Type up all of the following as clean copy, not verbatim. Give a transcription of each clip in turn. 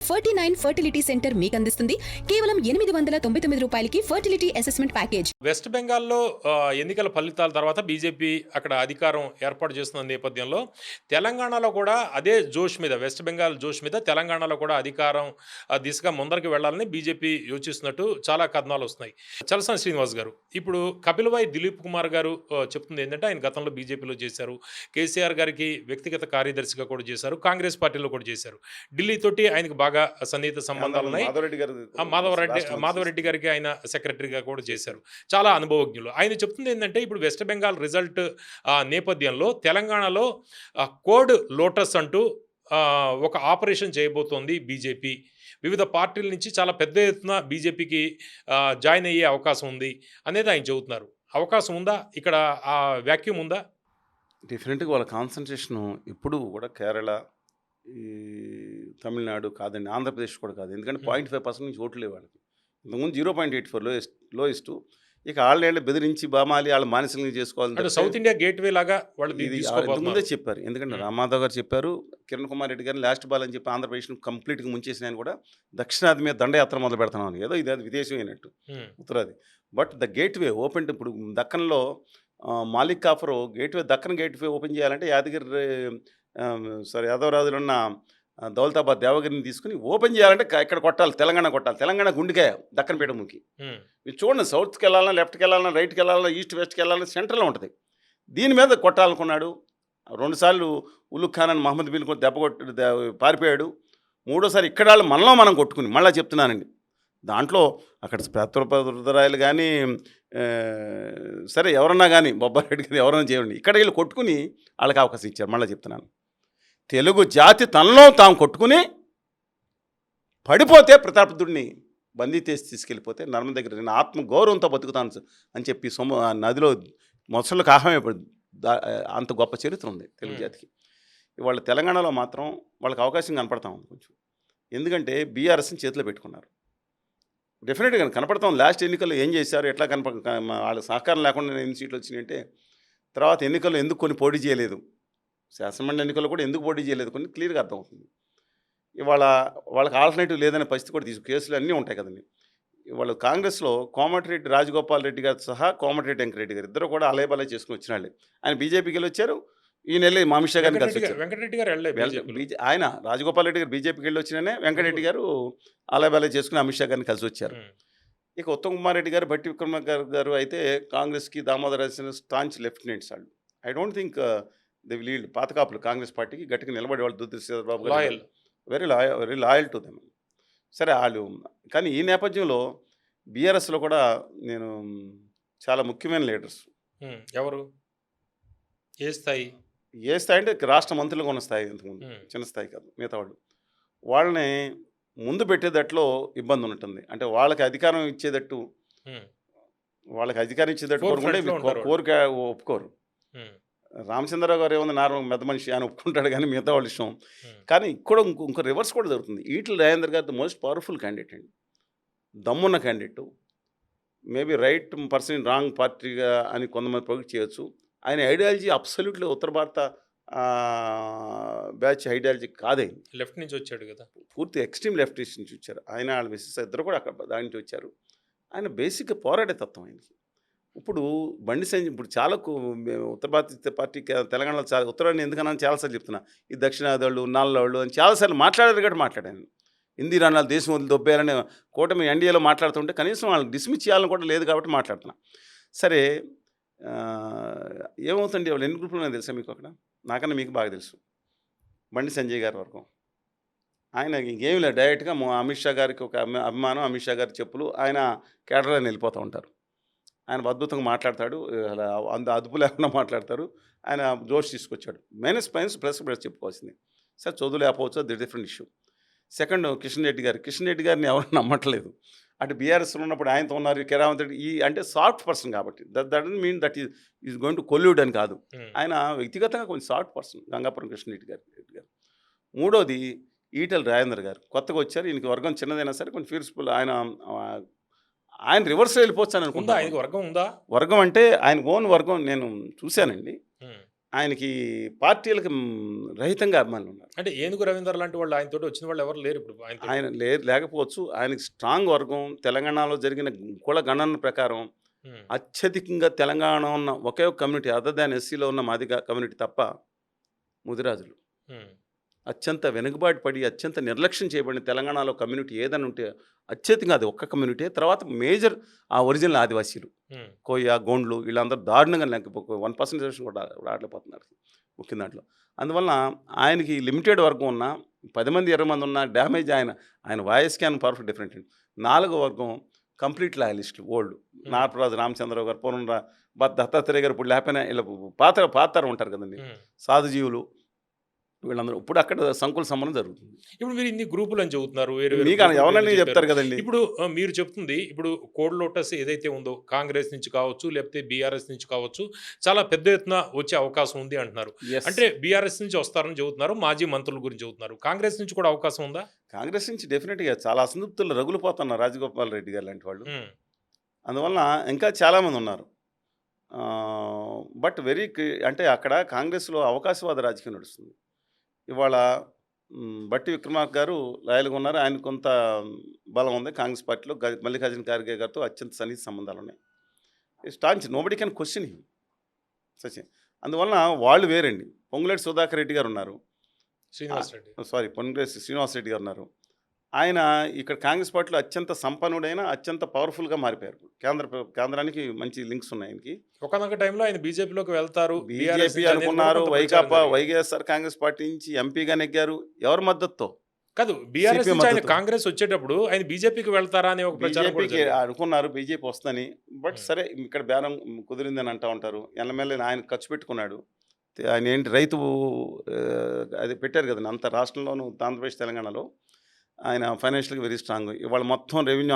49 fertility centre మీకు అందిస్తుంది కేవలం 899 రూపాయలకి ఫర్టిలిటీ అసెస్మెంట్ ప్యాకేజ్. వెస్ట్ బెంగాల్లో ఎన్నికల ఫలితాల తర్వాత బీజేపీ అక్కడ అధికారం ఏర్పాటు చేస్తున్న నేపథ్యంలో తెలంగాణలో కూడా అదే జోష్ మీద, వెస్ట్ బెంగాల్ జోష్ మీద తెలంగాణలో కూడా అధికారం దిశగా ముందరికి వెళ్లాలని బీజేపీ యోచిస్తున్నట్టు చాలా కథనాలు వస్తున్నాయి. చలసాని శ్రీనివాస్ గారు, ఇప్పుడు కపిలవాయి దిలీప్ కుమార్ గారు చెప్తుంది ఏంటంటే ఆయన గతంలో బీజేపీలో చేశారు, కేసీఆర్ గారికి వ్యక్తిగత కార్యదర్శిగా కూడా చేశారు, కాంగ్రెస్ పార్టీలో కూడా చేశారు, ఢిల్లీ తోటి ఆయనకు బాగా సన్నిహిత సంబంధాలు ఉన్నాయి. మాధవరెడ్డి గారికి ఆయన సెక్రటరీగా కూడా చేశారు, చాలా అనుభవజ్ఞులు. ఆయన చెప్తుంది ఏంటంటే ఇప్పుడు వెస్ట్ బెంగాల్ రిజల్ట్ నేపథ్యంలో తెలంగాణలో కోడ్ లోటస్ అంటూ ఒక ఆపరేషన్ చేయబోతోంది బీజేపీ. వివిధ పార్టీల నుంచి చాలా పెద్ద ఎత్తున బీజేపీకి జాయిన్ అయ్యే అవకాశం ఉంది అనేది ఆయన చెబుతున్నారు. అవకాశం ఉందా ఇక్కడ? ఆ వ్యాక్యూమ్ ఉందా? డెఫినెట్గా వాళ్ళ కాన్సన్ట్రేషను ఎప్పుడు కూడా కేరళ, ఈ తమిళనాడు కాదండి, ఆంధ్రప్రదేశ్ కూడా కాదు. ఎందుకంటే 0.5% నుంచి ఓట్లు లేవు వాళ్ళకి. ఇంతకుముందు 0.84 లోయెస్ట్. ఇక వాళ్ళ బెదిరించి బామాలి వాళ్ళ మానసికంగా చేసుకోవాలి. సౌత్ ఇండియా గేట్వే లాగా వాళ్ళు ఇది ఇంతకుముందే చెప్పారు. ఎందుకంటే రామాధవ్ గారు చెప్పారు, కిరణ్ కుమార్ రెడ్డి గారిని లాస్ట్ బాల్ అని చెప్పి ఆంధ్రప్రదేశ్ను కంప్లీట్గా ముంచేసిన ఆయన కూడా దక్షిణాది మీద దండయాత్ర మొదలు పెడుతున్నాను. ఏదో ఇది విదేశం అయినట్టు ఉత్తరాది. But the gateway open. ఇప్పుడు దక్కన్లో Malik Kafur gateway, Deccan gateway open చేయాలంటే యాదవరాజులు ఉన్న దౌలతాబాద్ దేవగిరిని తీసుకుని ఓపెన్ చేయాలంటే ఇక్కడ కొట్టాలి, తెలంగాణ కొట్టాలి. తెలంగాణ గుండెకాయ దక్కన్ పీఠముకి. మీరు చూడండి, సౌత్కి వెళ్ళాలన్నా, లెఫ్ట్కి వెళ్ళాలన్నా, రైట్కి వెళ్ళాలన్నా, ఈస్ట్ వెస్ట్కి వెళ్ళాలన్నా సెంటర్లో ఉంటుంది. దీని మీద కొట్టాలనుకున్నాడు. 2 సార్లు ఉలుగ్ ఖాన్ అని మహమ్మద్ బిన్ కూడా దెబ్బ పారిపోయాడు. 3ఓసారి ఇక్కడ వాళ్ళు మనలో మనం కొట్టుకుని, మళ్ళీ చెప్తున్నానండి, దాంట్లో అక్కడ ప్రత్యురాయలు కానీ సరే ఎవరన్నా కానీ బొబ్బారెడ్డి కానీ ఎవరైనా చేయండి, ఇక్కడ వీళ్ళు కొట్టుకుని వాళ్ళకి అవకాశం ఇచ్చారు. మళ్ళీ చెప్తున్నాను, తెలుగు జాతి తనలో తాము కొట్టుకుని పడిపోతే ప్రతాపరుద్రుడిని బందీ చేసి తీసుకెళ్ళిపోతే నర్మ దగ్గర నేను ఆత్మగౌరవంతో బతుకుతాను అని చెప్పి నదిలో మొసళ్ళకు ఆహ్వానపడి అంత గొప్ప చరిత్ర ఉంది తెలుగు జాతికి. ఇవాళ తెలంగాణలో మాత్రం వాళ్ళకి అవకాశం కనపడతా ఉంది కొంచెం. ఎందుకంటే బీఆర్ఎస్ని చేతిలో పెట్టుకున్నారు. డెఫినెట్గా కనపడతాం. లాస్ట్ ఎన్నికల్లో ఏం చేశారు, ఎట్లా వాళ్ళ సహకారం లేకుండా ఎన్ని సీట్లు వచ్చినాయంటే, తర్వాత ఎన్నికల్లో ఎందుకు కొన్ని పోటీ చేయలేదు, శాసనమండలి ఎన్నికల్లో కూడా ఎందుకు పోటీ చేయలేదు కొన్ని క్లియర్గా అర్థమవుతుంది. ఇవాళ వాళ్ళకి ఆల్టర్నేటివ్ లేదనే పరిస్థితి కూడా కేసులు అన్నీ ఉంటాయి కదండి. ఇవాళ కాంగ్రెస్లో కోమటిరెడ్డి రాజగోపాల్ రెడ్డి గారు సహా కోమటిరెడ్డి వెంకటరెడ్డి గారు ఇద్దరు కూడా అలయబలయ చేసుకుని వచ్చిన వాళ్ళే. ఆయన బీజేపీకి వెళ్ళి వచ్చారు, ఈయన వెళ్ళి అమిత్ షా గారిని కలిసి వచ్చారు. ఆయన రాజగోపాల్ రెడ్డి గారు బీజేపీకి వెళ్ళి వచ్చిననే వెంకటరెడ్డి గారు అలయబలయ చేసుకుని అమిత్ షా గారిని కలిసి వచ్చారు. ఇక ఉత్తమ్ కుమార్ రెడ్డి గారు, బట్టి విక్రమార్క గారు అయితే కాంగ్రెస్కి దామోదర స్టాంచ్ లెఫ్టినెంట్స్ వాళ్ళు. I don't think they will lead. పాతకాపులు కాంగ్రెస్ పార్టీకి గట్టిగా నిలబడే వాళ్ళు దుద్దిశ్రీబాబు గారు వెరీ లాయల్ టు దెమ్. సరే వాళ్ళు, కానీ ఈ నేపథ్యంలో బీఆర్ఎస్లో కూడా నేను చాలా ముఖ్యమైన లీడర్స్. ఎవరు? ఏ స్థాయి అంటే రాష్ట్ర మంత్రులుగా ఉన్న స్థాయి, ఇంతకుముందు చిన్న స్థాయి కాదు, మిగతా వాళ్ళని ముందు పెట్టేటట్లో ఇబ్బంది ఉంటుంది. అంటే వాళ్ళకి అధికారం ఇచ్చేటట్టు కోరిక ఒప్పుకోరు. రామచంద్రరావు గారు ఏముంది, నార్మల్ పెద్ద మనిషి ఆయన ఒప్పుకుంటాడు, కానీ మిగతా వాళ్ళ ఇష్టం. కానీ ఇక్కడ ఇంకో రివర్స్ కూడా జరుగుతుంది. ఈటల రాజేందర్ గారు ద మోస్ట్ పవర్ఫుల్ క్యాండిడేట్ అండి, దమ్మున్న candidate. Maybe right person wrong పార్టీగా అని కొంతమంది ప్రొజెక్ట్ చేయొచ్చు. ఆయన ఐడియాలజీ అబ్సల్యూట్లీ ఉత్తర భారత బ్యాచ్ ఐడియాలజీ కాదే. లెఫ్ట్ నుంచి వచ్చాడు కదా, పూర్తి ఎక్స్ట్రీమ్ లెఫ్ట్ నుంచి వచ్చారు ఆయన. వాళ్ళ మిస్సెస్ ఇద్దరు కూడా అక్కడ దాని నుంచి వచ్చారు. ఆయన బేసిక్గా పోరాడే తత్వం ఆయనకి. ఇప్పుడు బండి సంజయ్, ఇప్పుడు చాలా ఉత్తర భారత పార్టీ తెలంగాణలో చాలా ఉత్తరాన్ని ఎందుకన్నా చాలాసార్లు చెప్తున్నా, ఈ దక్షిణాది వాళ్ళు, నాలుగు అని చాలాసార్లు మాట్లాడారు కాబట్టి మాట్లాడాను. హిందీ రాణాలు దేశం వదిలి దొబ్బేయాలని కూటమి ఎన్డీఏలో మాట్లాడుతుంటే కనీసం వాళ్ళని డిస్మిస్ చేయాలని కూడా లేదు కాబట్టి మాట్లాడుతున్నా. సరే, ఏమవుతుంది వాళ్ళు ఎన్ని గ్రూపులు తెలుసా మీకు? అక్కడ నాకన్నా మీకు బాగా తెలుసు. బండి సంజయ్ గారి వర్గం ఆయన ఇంకేం లేదు, డైరెక్ట్గా అమిత్ షా గారికి ఒక అభిమానం, అమిత్ షా గారి చెప్పులు, ఆయన కేటర్లని వెళ్ళిపోతూ ఉంటారు. ఆయన అద్భుతంగా మాట్లాడతాడు, అలా అంత అదుపు లేకుండా మాట్లాడతారు. ఆయన జోష్ తీసుకొచ్చాడు. మైనస్ ప్లస్ చెప్పుకోవాల్సింది. సరే, చదువు లేకపోవచ్చు, అది different issue. Second, Kishan Reddy గారిని ఎవరు నమ్మట్లేదు. అటు బీఆర్ఎస్లో ఉన్నప్పుడు ఆయనతో ఉన్నారు, కిరావంత్ రెడ్డి ఈ అంటే సాఫ్ట్ పర్సన్ కాబట్టి that doesn't mean that is going to colluded అని కాదు. ఆయన వ్యక్తిగతంగా కొంచెం సాఫ్ట్ పర్సన్ గంగాపురం కృష్ణ రెడ్డి గారు. మూడోది ఈటల రాజేందర్ గారు కొత్తగా వచ్చారు. ఈయనకి వర్గం చిన్నదైనా సరే కొంచెం ఫీర్స్ఫుల్. ఆయన రివర్స్ వెళ్ళిపోవచ్చు అని అనుకుంటా. వర్గం ఉందా? వర్గం అంటే ఆయన ఓన్ వర్గం నేను చూశానండి. ఆయనకి పార్టీలకు రహితంగా అభిమానులు ఉన్నారు. అంటే ఏనుగు రవీందర్ లాంటి వాళ్ళు ఆయనతోటి వచ్చిన వాళ్ళు ఎవరు లేరు ఇప్పుడు ఆయనతో. ఆయన లేకపోవచ్చు. ఆయనకి స్ట్రాంగ్ వర్గం తెలంగాణలో జరిగిన కుల గణన ప్రకారం అత్యధికంగా తెలంగాణ ఉన్న ఒకే ఒక కమ్యూనిటీ అదర్ దాన్ ఎస్సీలో ఉన్న మాదిగ కమ్యూనిటీ తప్ప ముదిరాజులు అత్యంత వెనుకబాటు పడి అత్యంత నిర్లక్ష్యం చేయబడిన తెలంగాణలో కమ్యూనిటీ ఏదైనా ఉంటే అత్యధికంగా అది ఒక్క కమ్యూనిటీ. తర్వాత మేజర్ ఆ ఒరిజినల్ ఆదివాసీలు కోయ గోండ్లు వీళ్ళందరూ దారుణంగా 1% రిజర్వేషన్ కూడా రావట్లేకపోతున్నారు ముఖ్య దాంట్లో. అందువలన ఆయనకి లిమిటెడ్ వర్గం ఉన్న 10 మంది 20 మంది ఉన్న డ్యామేజ్ ఆయన వాయిస్ క్యాన్ పర్ఫెక్ట్ డిఫరెంట్ అండి. 4వ వర్గం కంప్లీట్ లాయలిస్టులు ఓల్డ్ నారపరాజు రామచంద్రరావు గారు పూర్ణ దత్తాత్రేయ గారు ఇప్పుడు లేకపోయినా ఇలా పాత్ర ఉంటారు కదండి సాధుజీవులు వీళ్ళందరూ ఇప్పుడు అక్కడ సంకుల సంబంధం జరుగుతుంది. ఇప్పుడు మీరు ఇన్ని గ్రూపులు అని చెబుతున్నారు, మీకు ఎవరన్నా చెప్తారు కదండి. ఇప్పుడు మీరు చెప్తుంది ఇప్పుడు కోడ్ లోటస్ ఏదైతే ఉందో కాంగ్రెస్ నుంచి కావచ్చు లేకపోతే బీఆర్ఎస్ నుంచి కావచ్చు చాలా పెద్ద ఎత్తున వచ్చే అవకాశం ఉంది అంటున్నారు. అంటే బీఆర్ఎస్ నుంచి వస్తారని చెబుతున్నారు, మాజీ మంత్రుల గురించి చెబుతున్నారు. కాంగ్రెస్ నుంచి కూడా అవకాశం ఉందా? కాంగ్రెస్ నుంచి డెఫినెట్గా చాలా అసంతృప్తులు రగులుపోతున్నారు రాజగోపాల్ రెడ్డి గారు లాంటి వాళ్ళు. అందువలన ఇంకా చాలామంది ఉన్నారు. బట్ అంటే అక్కడ కాంగ్రెస్లో అవకాశవాద రాజకీయం నడుస్తుంది. ఇవాళ బట్టి విక్రమార్క గారు లాయల్గా ఉన్నారు. ఆయన కొంత బలం ఉంది కాంగ్రెస్ పార్టీలో. మల్లికార్జున ఖార్గే గారితో అత్యంత సన్నిహిత సంబంధాలు ఉన్నాయి. Stance nobody can question him Sachin. అందువలన వాళ్ళు వేరండి. పొంగులేటి సుధాకర్ రెడ్డి గారు ఉన్నారు, పొంగులేటి శ్రీనివాస్ రెడ్డి గారు ఉన్నారు. ఆయన ఇక్కడ కాంగ్రెస్ పార్టీలో అత్యంత సంపన్నుడైన అత్యంత పవర్ఫుల్గా మారిపోయారు. కేంద్రానికి మంచి లింక్స్ ఉన్నాయి ఆయనకి. ఒకనొక టైంలో ఆయన బీజేపీలోకి వెళ్తారు, బీజేపీ అనుకున్నారు. వైఎస్ఆర్ కాంగ్రెస్ పార్టీ నుంచి ఎంపీగా నెగ్గారు. ఎవరి మద్దతుతో కాదు, బీఆర్ఎస్ కాంగ్రెస్ వచ్చేటప్పుడు ఆయన బీజేపీకి వెళ్తారా అని ఒక బీజేపీకి అనుకున్నారు, బీజేపీ వస్తుందని. బట్ సరే ఇక్కడ బేరం కుదిరిందని అంటూ ఉంటారు. ఎల్లమెల్ల ఆయన ఖర్చు పెట్టుకున్నాడు. ఆయన ఏంటి రైతు అది పెట్టారు కదండి అంత రాష్ట్రంలోనూ ఆంధ్రప్రదేశ్ తెలంగాణలో. ఆయన ఫైనాన్షియల్గా వెరీ స్ట్రాంగ్. ఇవాళ మొత్తం రెవెన్యూ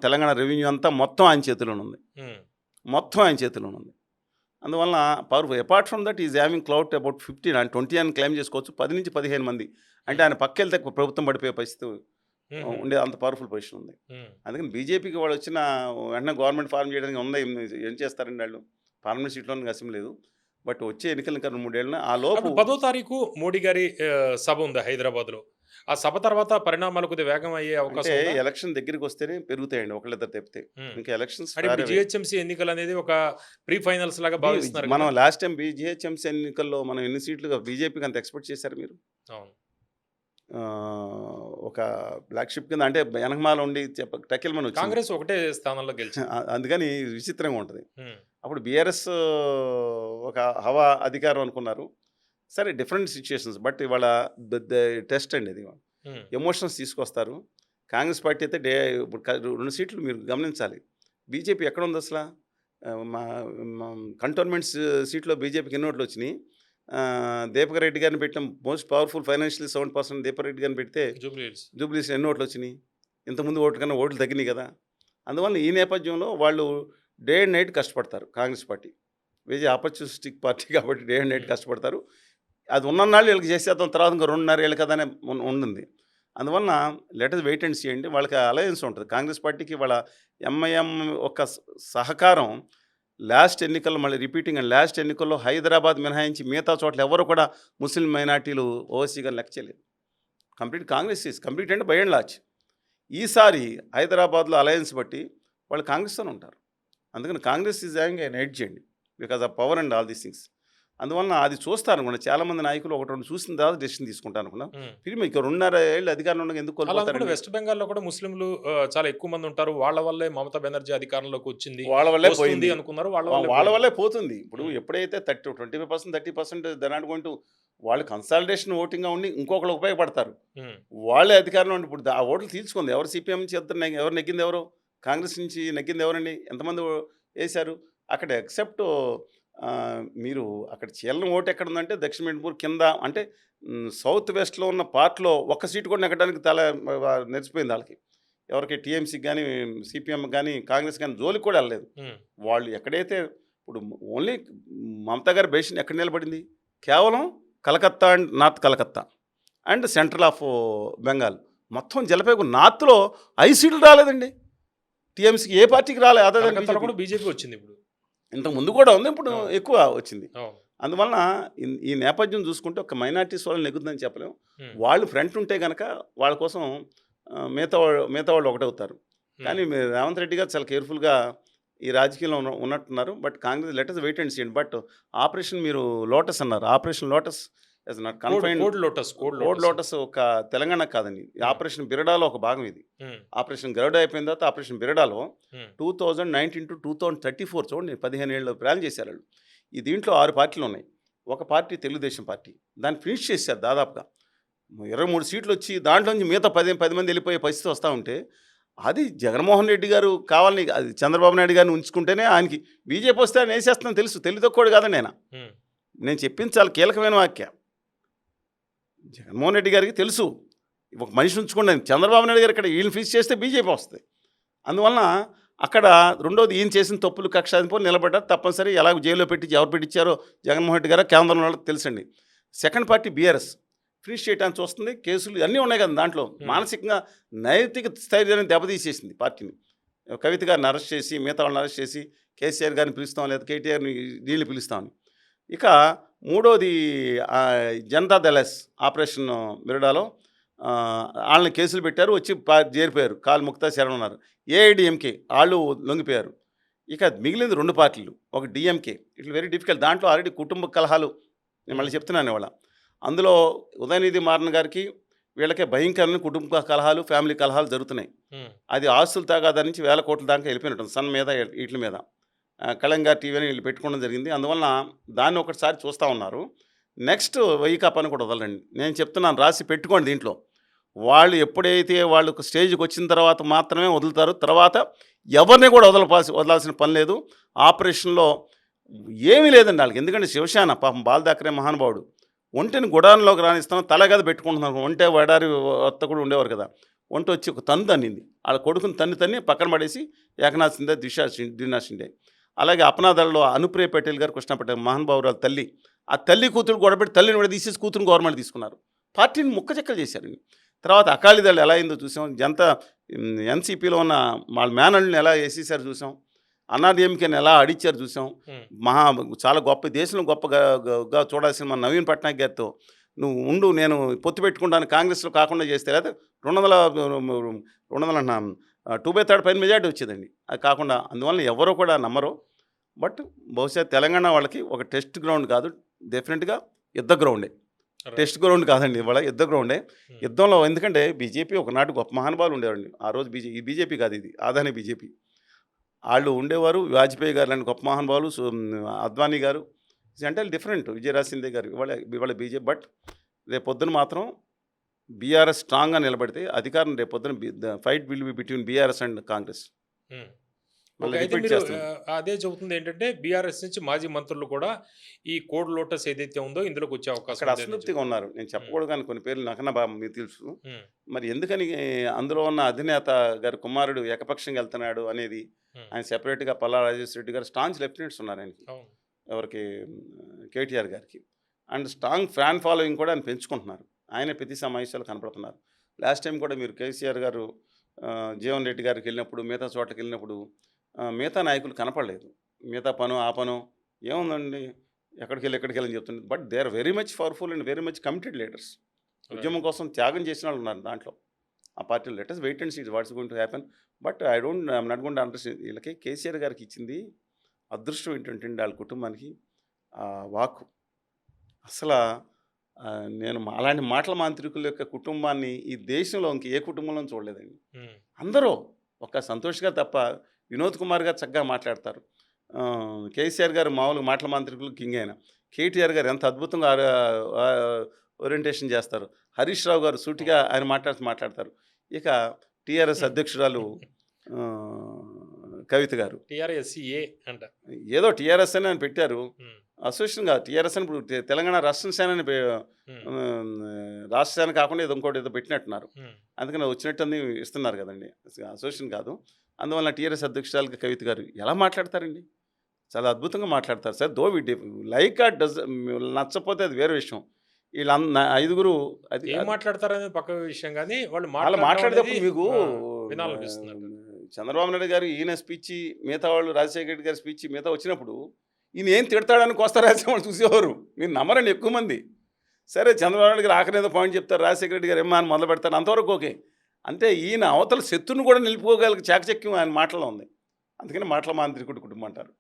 తెలంగాణ రెవెన్యూ అంతా మొత్తం ఆయన చేతిలోనే ఉంది. అందువలన powerful. Apart from that is having cloud about 20 అని క్లెయిమ్ చేసుకోవచ్చు. 10 నుంచి 15 మంది అంటే ఆయన పక్కెళ్తే ప్రభుత్వం పడిపోయే పరిస్థితి ఉండే అంత పవర్ఫుల్ పొజిషన్ ఉంది. అందుకని బీజేపీకి వాళ్ళు వచ్చిన వెంటనే గవర్నమెంట్ ఫార్మ్ చేయడానికి ఉంది. ఏం చేస్తారండి వాళ్ళు? పార్లమెంట్ సీట్లో అసెంబ్లీ లేదు. బట్ వచ్చే ఎన్నికలు ఇంకా 2-3 ఏళ్ళ ఆ లోపు 10వ తారీఖు మోడీ గారి సభ ఉంది హైదరాబాద్లో. ఆ సభ తర్వాత పరిణామాలు కొద్దిగా వేగం అయ్యే అవకాశం. ఎలక్షన్ దగ్గరికి వస్తేనే పెరుగుతాయండి ఒకళ్ళిద్దరు తెప్పితే. ఇంకా ఎలక్షన్స్ జిహెచ్ఎంసీ ఎన్నికలు అనేది ఒక ప్రీ ఫైనల్స్ లాగా భావిస్తున్నారు. మనం లాస్ట్ టైం జిహెచ్ఎంసీ ఎన్నికల్లో మనం ఎన్ని సీట్లుగా బీజేపీకి అంత ఎక్స్పెక్ట్ చేశారు మీరు? ఒక బ్లాక్ షిప్ కింద అంటే వెనకమాల ఉండి టకెల్మని వచ్చి కాంగ్రెస్ ఒకటే స్థానంలో గెలిచింది. అందుకని విచిత్రంగా ఉంటుంది. అప్పుడు బీఆర్ఎస్ ఒక హవా అధికారం అనుకున్నారు. సరే డిఫరెంట్ సిచ్యుయేషన్స్. బట్ ఇవాళ టెస్ట్ అండి ఇది. ఎమోషన్స్ తీసుకొస్తారు. కాంగ్రెస్ పార్టీ అయితే ఇప్పుడు 2 సీట్లు మీరు గమనించాలి. బీజేపీ ఎక్కడ ఉంది అసలు? కంటోన్మెంట్స్ సీట్లో బీజేపీకి ఎన్ని ఓట్లు వచ్చినాయి? దీపక్ రెడ్డి గారిని పెట్టిన most powerful financially sound person Deepak Reddy గారిని పెడితే జూబ్లీస్ ఎన్ని ఓట్లు వచ్చినాయి? ఇంతకుముందు ఓట్లు కన్నా ఓట్లు తగ్గినాయి కదా. అందువల్ల ఈ నేపథ్యంలో వాళ్ళు డే అండ్ నైట్ కష్టపడతారు. Congress party very opportunistic party కాబట్టి డే అండ్ నైట్ కష్టపడతారు. అది ఉన్ననాళ్ళు వీళ్ళకి చేసేద్దాం, తర్వాత ఇంకా 2.5 ఏళ్ళు కదా అని ఉంటుంది. అందువలన let us wait and see అండి. వాళ్ళకి అలయన్స్ ఉంటుంది కాంగ్రెస్ పార్టీకి. వాళ్ళ ఎంఐఎం ఒక సహకారం లాస్ట్ ఎన్నికల్లో మళ్ళీ రిపీటింగ్ అండ్ లాస్ట్ ఎన్నికల్లో హైదరాబాద్ మినహాయించి మిగతా చోట్ల ఎవరు కూడా ముస్లిం మైనార్టీలు ఓవైసీగా లెక్క చేయలేదు. కంప్లీట్ కాంగ్రెస్ ఈజ్ కంప్లీట్ అంటే బై అండ్ లార్జ్. ఈసారి హైదరాబాద్లో అలయన్స్ బట్టి వాళ్ళు కాంగ్రెస్తోనే ఉంటారు. అందుకని Congress is having an edge అండి because of power and all these things. అందువలన అది చూస్తారు అనుకున్నా. చాలామంది నాయకులు 1-2 చూసిన తర్వాత డెసిషన్ తీసుకుంటారు అనుకున్నా. ఫిల్మ్ ఇక 2.5 ఏళ్ళు అధికారంలో ఎందుకు కోల్పోతారు? వెస్ట్ బెంగాల్లో కూడా ముస్లింలు చాలా ఎక్కువ మంది ఉంటారు. వాళ్ళ వల్లే మమతా బెనర్జీ అధికారంలోకి వచ్చింది, వాళ్ళ వల్లే పోయింది అనుకున్నారు. వాళ్ళ వల్లే పోతుంది. ఇప్పుడు ఎప్పుడైతే 25%, 30% దనాడు కొంటూ వాళ్ళు కన్సాలిడేషన్ ఓటింగ్గా ఉండి ఇంకొకళ్ళు ఉపయోగపడతారు. వాళ్ళే అధికారంలో ఉండి ఇప్పుడు ఆ ఓట్లు తీర్చుకుంది. ఎవరు సిపిఎం నుంచి ఎవరు నెగ్గింది? ఎవరు కాంగ్రెస్ నుంచి నెగ్గింది? ఎవరండి? ఎంతమంది వేశారు అక్కడ? ఎక్సెప్ట్ మీరు అక్కడ చీలన ఓటు ఎక్కడ ఉందంటే దక్షిణ మణిపూర్ కింద అంటే సౌత్ వెస్ట్లో ఉన్న పార్ట్లో ఒక్క సీటు కూడా నెగ్గడానికి నెరిచిపోయింది వాళ్ళకి. ఎవరికి టీఎంసీకి కానీ సిపిఎం కానీ కాంగ్రెస్ కానీ జోలికి కూడా వెళ్ళలేదు. వాళ్ళు ఎక్కడైతే ఇప్పుడు ఓన్లీ మమతా గారి బేసిన్ ఎక్కడ నిలబడింది? కేవలం Calcutta and north Calcutta and central of Bengal. మొత్తం జలపేకు నార్త్లో 5 సీట్లు రాలేదండి. టీఎంసీకి ఏ పార్టీకి రాలేదు. అదే బీజేపీ వచ్చింది. ఇప్పుడు ఇంతకు ముందు కూడా ఉంది, ఇప్పుడు ఎక్కువ వచ్చింది. అందువలన ఈ నేపథ్యం చూసుకుంటే ఒక మైనార్టీస్ వాళ్ళు నెగ్గుతుందని చెప్పలేము. ఉమ్, వాళ్ళు ఫ్రంట్ ఉంటే కనుక వాళ్ళ కోసం మిగతా వాళ్ళు ఒకటవుతారు. కానీ మీరు రేవంత్ రెడ్డి గారు చాలా కేర్ఫుల్గా ఈ రాజకీయంలో ఉన్నట్టున్నారు. But Congress let us wait and seen. But operation మీరు లోటస్ అన్నారు. Operation lotus is not confined. Code lotus code lotus ఒక తెలంగాణ కాదండి. ఈ ఆపరేషన్ బిరడాలో ఒక భాగం ఇది. ఆపరేషన్ గరుడ అయిపోయిన తర్వాత ఆపరేషన్ బిరడాలో 2019 to 2034 చూడండి 15 ఏళ్ళు ప్లాన్ చేశారు వాళ్ళు. ఈ దీంట్లో 6 పార్టీలు ఉన్నాయి. ఒక పార్టీ తెలుగుదేశం పార్టీ, దాన్ని ఫినిష్ చేశారు దాదాపుగా. 23 సీట్లు వచ్చి దాంట్లోంచి మిగతా 10 మంది వెళ్ళిపోయే పరిస్థితి వస్తూ ఉంటే అది జగన్మోహన్ రెడ్డి గారు కావాలని, అది చంద్రబాబు నాయుడు గారిని ఉంచుకుంటేనే ఆయనకి బీజేపీ వస్తే ఆయన వేసేస్తాను తెలుసు. తెలివితక్కువడు కాదండి ఆయన. నేను చెప్పింది చాలా కీలకమైన వాక్య. జగన్మోహన్ రెడ్డి గారికి తెలుసు ఒక మనిషి ఉంచుకోండి. చంద్రబాబు నాయుడు గారు ఇక్కడ వీళ్ళని ఫిక్స్ చేస్తే బీజేపీ వస్తుంది. అందువలన అక్కడ రెండోది ఈయన చేసిన తప్పులు కక్షాదింపులు నిలబడ్డారు. తప్పనిసరి ఎలా జైల్లో ఎవరు పెట్టించారో జగన్మోహన్ రెడ్డి గారు కేంద్రంలో వాళ్ళకి తెలుసండి. సెకండ్ పార్టీ బీఆర్ఎస్ ఫినిష్ చేయడానికి చూస్తుంది. కేసులు అన్నీ ఉన్నాయి కదా దాంట్లో. మానసికంగా నైతిక స్థైర్యాన్ని దెబ్బతీసేసింది పార్టీని. కవిత గారిని అరెస్ట్ చేసి మిగతా వాళ్ళని అరెస్ట్ చేసి కేసీఆర్ గారిని పిలుస్తాం, లేదా కేటీఆర్ని వీళ్ళు పిలుస్తామని. ఇక మూడోది జనతాదళ్ ఆపరేషన్ మిరడాలో వాళ్ళని కేసులు పెట్టారు, వచ్చి చేరిపోయారు. కాలు ముక్తా శరణ్ ఉన్నారు. ఏఐడిఎంకే వాళ్ళు లొంగిపోయారు. ఇక మిగిలింది 2 పార్టీలు, ఒక డిఎంకే. ఇట్లా వెరీ డిఫికల్ట్. దాంట్లో ఆల్రెడీ కుటుంబ కలహాలు, నేను మళ్ళీ చెప్తున్నాను ఇవాళ. అందులో ఉదయనిధి మారన్ గారికి వీళ్ళకే భయంకరమైన కుటుంబ కలహాలు, ఫ్యామిలీ కలహాలు జరుగుతున్నాయి. అది ఆస్తులు తాగాదా నుంచి 1000 కోట్ల దాకా వెళ్ళిపోయినట్టు సన్ మీద వీటి మీద. కళంగా టీవీ అని వీళ్ళు పెట్టుకోవడం జరిగింది. అందువలన దాన్ని ఒకసారి చూస్తూ ఉన్నారు. నెక్స్ట్ వైకాపాని కూడా వదలండి. నేను చెప్తున్నాను, రాసి పెట్టుకోండి. దీంట్లో వాళ్ళు ఎప్పుడైతే వాళ్ళు స్టేజ్కి వచ్చిన తర్వాత మాత్రమే వదులుతారు. తర్వాత ఎవరిని కూడా వదలాల్సిన పని లేదు. ఆపరేషన్లో ఏమీ లేదండి వాళ్ళకి. ఎందుకంటే శివసేన పాపం బాలదాకరే మహానుభావుడు ఒంటిని గుడారంలోకి రానిస్తాను తలగద పెట్టుకుంటున్నాను. ఒంటే వడారి వత్త కూడా ఉండేవారు కదా. ఒంటి వచ్చి ఒక తన్ను తన్నింది. వాళ్ళ కొడుకుని తన్ని పక్కన పడేసి ఏకనాథ్ షిండే, దినా షిండే. అలాగే అపనాదళలో అనుప్రియ పటేల్ గారు, కృష్ణ పటేల్ మహానుభావురాలు తల్లి, ఆ తల్లి కూతురు గొడవపెట్టి తల్లిని కూడా తీసేసి కూతురుని గవర్నమెంట్ తీసుకున్నారు. పార్టీని ముక్కచెక్కలు చేశారు. తర్వాత అకాలీదళ్ ఎలా అయిందో చూసాం. ఎన్సీపీలో ఉన్న వాళ్ళ మేనల్ని ఎలా వేసేసారు చూసాం. అన్నాడీఎంకేని ఎలా అడిచారు చూసాం. చాలా గొప్ప దేశంలో గొప్పగా చూడాల్సిన మన నవీన్ పట్నాయక్ గారితో నువ్వు ఉండు, నేను పొత్తు పెట్టుకుంటాను కాంగ్రెస్లో కాకుండా చేస్తే, లేదా 200 అంటున్నా 2/3 పైన మెజార్టీ వచ్చేదండి. అది కాకుండా అందువల్ల ఎవరో కూడా నమ్మరు. బట్ బహుశా తెలంగాణ వాళ్ళకి ఒక టెస్ట్ గ్రౌండ్ కాదు, డెఫినెట్గా యుద్ధ గ్రౌండే. టెస్ట్ గ్రౌండ్ కాదండి, ఇవాళ యుద్ధ గ్రౌండే. యుద్ధంలో ఎందుకంటే బీజేపీ ఒకనాటి గొప్ప మహానుభావులు ఉండేవారండి. ఆ రోజు ఈ బీజేపీ కాదు, ఇది ఆదాని బీజేపీ. వాళ్ళు ఉండేవారు. వాజ్పేయి గారు లాంటి గొప్ప మహానుభావులు, అద్వానీ గారు, అంటే డిఫరెంట్. విజయరాజ్ సింధే గారు ఇవాళ బీజేపీ. బట్ రేపొద్దున మాత్రం బీఆర్ఎస్ స్ట్రాంగ్గా నిలబడితే అధికారం రేపొద్దున fight will be between BRS and Congress. అదే చెబుతుంది ఏంటంటే బీఆర్ఎస్ నుంచి మాజీ మంత్రులు కూడా ఈ కోడ్ లోటస్ ఏదైతే ఉందో ఇందులోకి వచ్చే అవకాశం అక్కడ అసంతృప్తిగా ఉన్నారు. నేను చెప్పకూడదు కానీ కొన్ని పేర్లు నాకన్నా బాగా మీకు తెలుసు. మరి ఎందుకని అందులో ఉన్న అధినేత గారి కుమారుడు ఏకపక్షంగా వెళ్తున్నాడు అనేది ఆయన సెపరేట్గా పల్లా రాజేశ్వర రెడ్డి గారు స్ట్రాంగ్ లెఫ్టినెంట్స్ ఉన్నారు ఆయనకి, ఎవరికి కేటీఆర్ గారికి. అండ్ స్ట్రాంగ్ ఫ్యాన్ ఫాలోయింగ్ కూడా ఆయన పెంచుకుంటున్నారు. ఆయన ప్రతి సమావేశాలు కనపడుతున్నారు. లాస్ట్ టైం కూడా మీరు కేసీఆర్ గారు జీవన్ రెడ్డి గారికి వెళ్ళినప్పుడు, మిగతా చోట్లకి వెళ్ళినప్పుడు మిగతా నాయకులు కనపడలేదు. మిగతా ఆ పను ఏముందండి, ఎక్కడికి వెళ్ళని చెప్తుంది. But they are very much powerful and very much committed leaders. ఉద్యమం కోసం త్యాగం చేసిన వాళ్ళు ఉన్నారు దాంట్లో. ఆ పార్టీలో let us wait and see what's going to happen. But I'm not going to understand. వీళ్ళకి కేసీఆర్ గారికి ఇచ్చింది అదృష్టం ఏంటంటే వాళ్ళ కుటుంబానికి వాక్కు. అసలు నేను అలాంటి మాటల మాంత్రికుల యొక్క కుటుంబాన్ని ఈ దేశంలో ఇంక ఏ కుటుంబంలో చూడలేదండి. అందరూ ఒక సంతోష్ గారు తప్ప వినోద్ కుమార్ గారు చక్కగా మాట్లాడతారు. కేసీఆర్ గారు మామూలుగా మాటల మాంత్రికులు కింగ్ అయిన. కేటీఆర్ గారు ఎంత అద్భుతంగా ఓరియంటేషన్ చేస్తారు. హరీష్ రావు గారు సూటిగా ఆయన మాట్లాడతారు. ఇక టీఆర్ఎస్ అధ్యక్షురాలు కవిత గారు ఏదో టీఆర్ఎస్ అని ఆయన పెట్టారు. అసోసియేషన్ కాదు, టీఆర్ఎస్ అని ఇప్పుడు తెలంగాణ రాష్ట్ర సేన అని రాష్ట్ర సేన కాకుండా ఏదో ఇంకోటి ఏదో పెట్టినట్టున్నారు. అందుకని వచ్చినట్టు ఇస్తున్నారు కదండి, అసోసియేషన్ కాదు. అందువల్ల టీఆర్ఎస్ అధ్యక్షురాలు కవిత గారు ఎలా మాట్లాడతారండి, చాలా అద్భుతంగా మాట్లాడతారు సార్. దో లైక్ డస్ నచ్చపోతే అది వేరే విషయం. వీళ్ళ 5 అది మాట్లాడతారనేది పక్క విషయం, కానీ వాళ్ళు మాట్లాడేటప్పుడు మీకు చంద్రబాబు నాయుడు గారు ఈయన స్పీచ్, మిగతా వాళ్ళు రాజశేఖర రెడ్డి గారి స్పీచ్ మిగతా వచ్చినప్పుడు ఈయన ఏం తిడతాడని కోస్తా రాజశేఖర వాళ్ళు చూసేవారు. మీరు నమ్మరండి ఎక్కువ మంది. సరే చంద్రబాబు నాయుడు గారు ఆఖరి ఏదో పాయింట్ చెప్తారు, రాజశేఖర రెడ్డి గారు ఏమో అని మొదలు పెడతారు, అంతవరకు ఓకే. అంటే ఈయన అవతల శత్రువును కూడా నిలుపుకోగలిగే చాకచక్యం ఆయన మాటలో ఉంది. అందుకని మాటల మాంత్రికుడి కుటుంబం అంటారు.